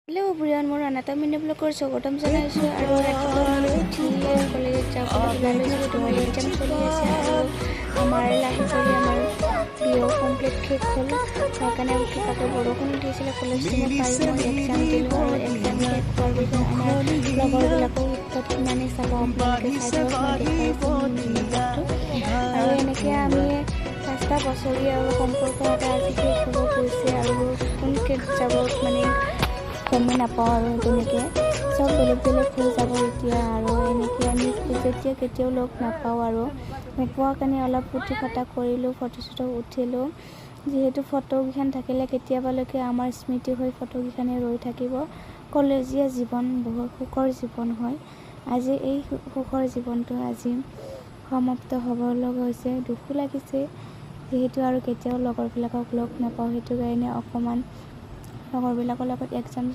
hello everyone मोर अनाता mini bagger स्वागतम জানাইছো আৰু ৰাতিপুৱা উঠি কলেজত যাবলৈ লৈছিলো তোমাৰ এক্সাম চলি আছে আৰু আমাৰ লাহেকৈ আমাৰ বিও কমপ্লিট শেষ হ'ল সেইকাৰণে উঠি পাতে বৰষুণ দিছিলে কলেজ টাইমত পাই মই এক্সাম দিলো আৰু এক্সাম শেষ হোৱাৰ পিছত আমাৰ লগৰবিলাকো উৎপাত কিমানে চাব আপোনালোকে চাই থাকক মই দেখাইছো আৰু এনেকৈ আমি 5টা বছৰীয়া আৰু সম্পৰ্ক এটা আজি শেষ হ'ব গৈছে আৰু কোনকে যাব মানে গমেই নাপাওঁ আৰু তেনেকৈ চব বেলেগ বেলেগ হৈ যাব এতিয়া আৰু এনেকৈ আমি যেতিয়া কেতিয়াও লগ নাপাওঁ আৰু নোপোৱাৰ কাৰণে অলপ ফূৰ্তি ফাৰ্তা কৰিলোঁ ফটো চটো উঠিলোঁ যিহেতু ফটোকেইখন থাকিলে কেতিয়াবালৈকে আমাৰ স্মৃতি হৈ ফটোকেইখনে ৰৈ থাকিব কলেজীয়া জীৱন বহুত সুখৰ জীৱন হয় আজি এই সুখৰ জীৱনটো আজি সমাপ্ত হ'বলৈ গৈছে দুখো লাগিছে যিহেতু আৰু কেতিয়াও লগৰবিলাকক লগ নাপাওঁ সেইটো কাৰণে অকণমান লগৰবিলাকৰ লগত এক্সাম